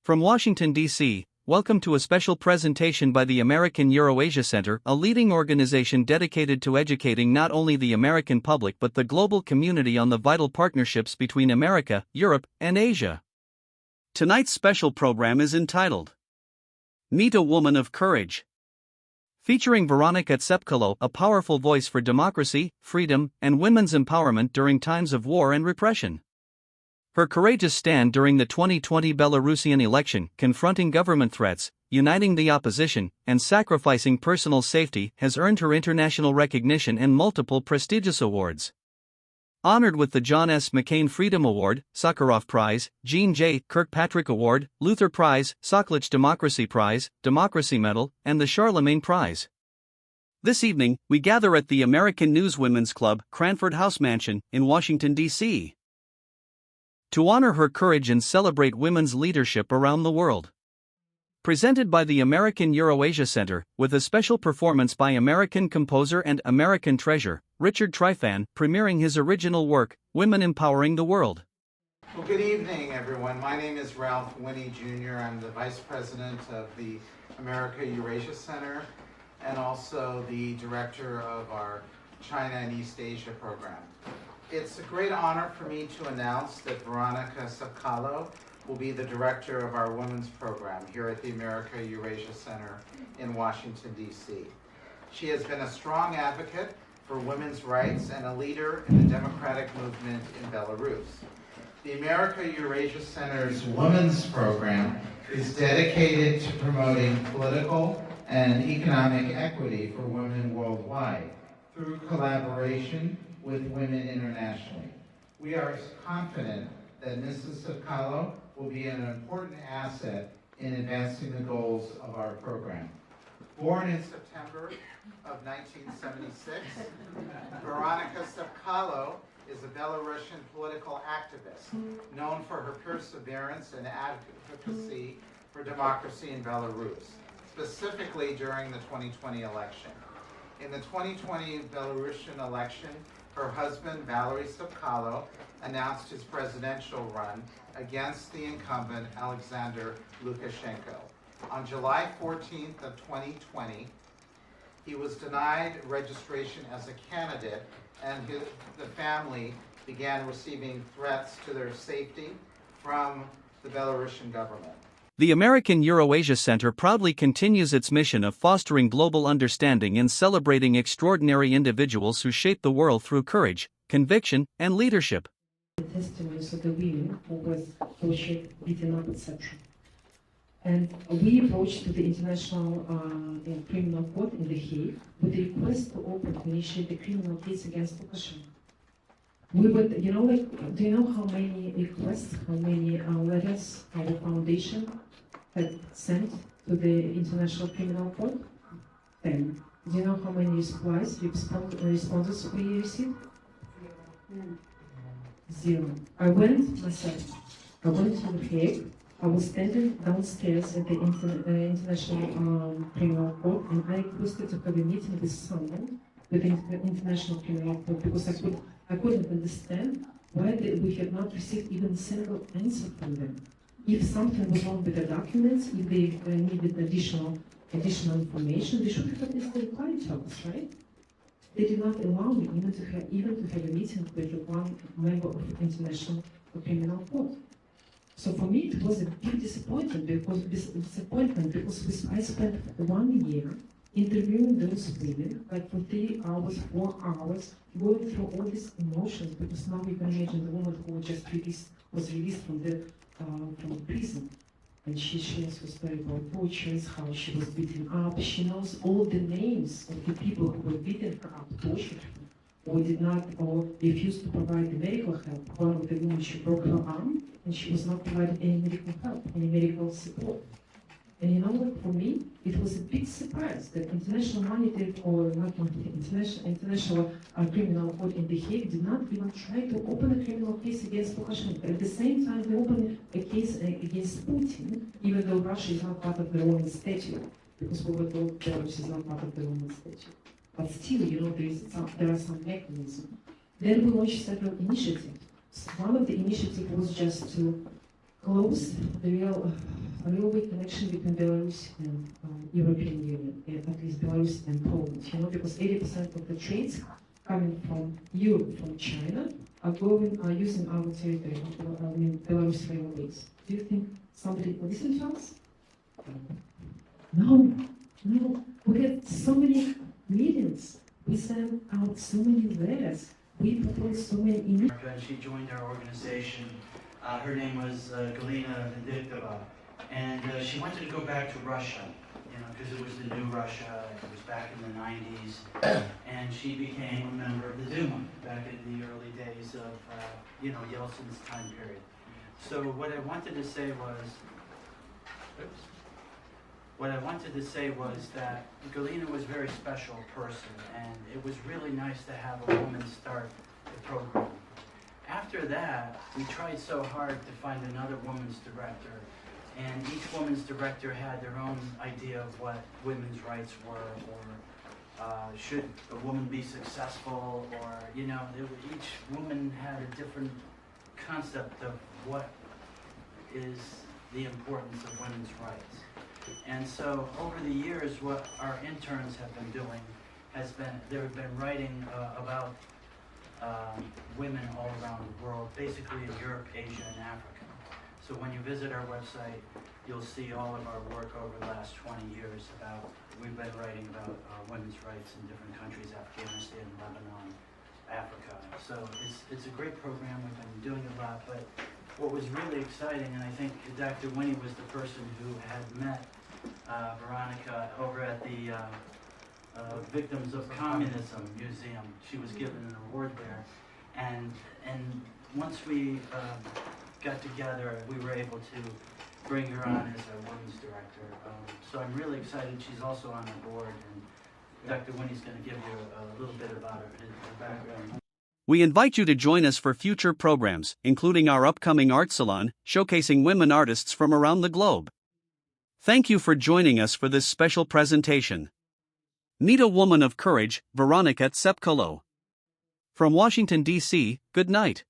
From Washington, D.C., welcome to a special presentation by the American Eurasia Center, a leading organization dedicated to educating not only the American public but the global community on the vital partnerships between America, Europe, and Asia. Tonight's special program is entitled Meet a Woman of Courage. Featuring Veronika Tspkalo, a powerful voice for democracy, freedom, and women's empowerment during times of war and repression. Her courageous stand during the 2020 Belarusian election, confronting government threats, uniting the opposition, and sacrificing personal safety has earned her international recognition and multiple prestigious awards. Honored with the John S. McCain Freedom Award, Sakharov Prize, Jean J. Kirkpatrick Award, Luther Prize, Soklich Democracy Prize, Democracy Medal, and the Charlemagne Prize. This evening, we gather at the American Newswomen's Club, Cranford House Mansion, in Washington, D.C. to honor her courage and celebrate women's leadership around the world. Presented by the American Eurasia Center, with a special performance by American composer and American treasure, Richard Trifan, premiering his original work, Women Empowering the World. Well, good evening, everyone. My name is Ralph Winnie Jr. I'm the Vice President of the America Eurasia Center and also the Director of our China and East Asia program. It's a great honor for me to announce that Veronika Tspkalo will be the director of our women's program here at the America Eurasia Center in Washington, D.C. She has been a strong advocate for women's rights and a leader in the democratic movement in Belarus. The America Eurasia Center's women's program is dedicated to promoting political and economic equity for women worldwide through collaboration with women internationally. We are confident that Mrs. Tsepkalo will be an important asset in advancing the goals of our program. Born in September of 1976, Veronika Tspkalo is a Belarusian political activist known for her perseverance and advocacy for democracy in Belarus, specifically during the 2020 election. In the 2020 Belarusian election, her husband, Valery Tsepkalo, announced his presidential run against the incumbent Alexander Lukashenko. On July 14th of 2020, he was denied registration as a candidate, and the family began receiving threats to their safety from the Belarusian government. The American Eurasia Center proudly continues its mission of fostering global understanding and celebrating extraordinary individuals who shape the world through courage, conviction, and leadership. The testimonies of the women who was tortured, beaten up, etc. And we approached the International Criminal Court in The Hague with a request to initiate the criminal case against Lukashenko. We would, do you know how many requests, how many letters our foundation had sent to the International Criminal Court? 10. Do you know how many responses we received? 0. I went myself. I went to The Hague. I was standing downstairs at the International Criminal Court, and I requested to have a meeting with someone with the International Criminal Court because I couldn't understand why we had not received even a single answer from them. If something was wrong with the documents, if they needed additional information, they should have at least replied to us, right? They did not allow me even to have a meeting with one member of the International Criminal Court. So for me, it was a big disappointment because I spent 1 year interviewing those women, like for 3 hours, 4 hours, going through all these emotions, because now we can imagine the woman who was released from prison. And she shares her story about tortures, how she was beaten up. She knows all the names of the people who were beaten her up, tortured her, or refused to provide the medical help. One of the women, she broke her arm, and she was not provided any medical help, any medical support. And for me, it was a big surprise that International Criminal Court in The Hague did not even try to open a criminal case against Lukashenko. At the same time, they opened a case against Putin, even though Russia is not part of the Roman Statute, because we were told Belarus is not part of the Roman Statute. But still, there are some mechanisms. Then we launched several initiatives. One of the initiatives was just to close the railway connection between Belarus and European Union, at least Belarus and Poland, because 80% of the trains coming from Europe, from China, are using our territory, Belarus railways. Do you think somebody listened to us? No. We had so many meetings. We sent out so many letters. We proposed so many initiatives. And she joined our organization. Her name was Galina Vindictova, and she wanted to go back to Russia, because it was the new Russia. It was back in the 90s, and she became a member of the Duma back in the early days of Yeltsin's time period. So what I wanted to say was that Galina was a very special person, and it was really nice to have a woman start the program. After that, we tried so hard to find another women's director, and each women's director had their own idea of what women's rights were, or should a woman be successful, or, each woman had a different concept of what is the importance of women's rights. And so over the years, what our interns have been doing has been, they've been writing about women all around the world, basically in Europe, Asia, and Africa. So when you visit our website, you'll see all of our work over the last 20 years we've been writing about women's rights in different countries, Afghanistan, Lebanon, Africa. So it's a great program, we've been doing a lot, but what was really exciting, and I think Dr. Winnie was the person who had met Veronika over at the Victims of Communism Museum. She was given an award there, and once we got together, we were able to bring her on as our women's director. So I'm really excited. She's also on the board, and Dr. Winnie's going to give you a little bit about her background. We invite you to join us for future programs, including our upcoming art salon, showcasing women artists from around the globe. Thank you for joining us for this special presentation. Meet a woman of courage, Veronika Tspkalo. From Washington, D.C., good night.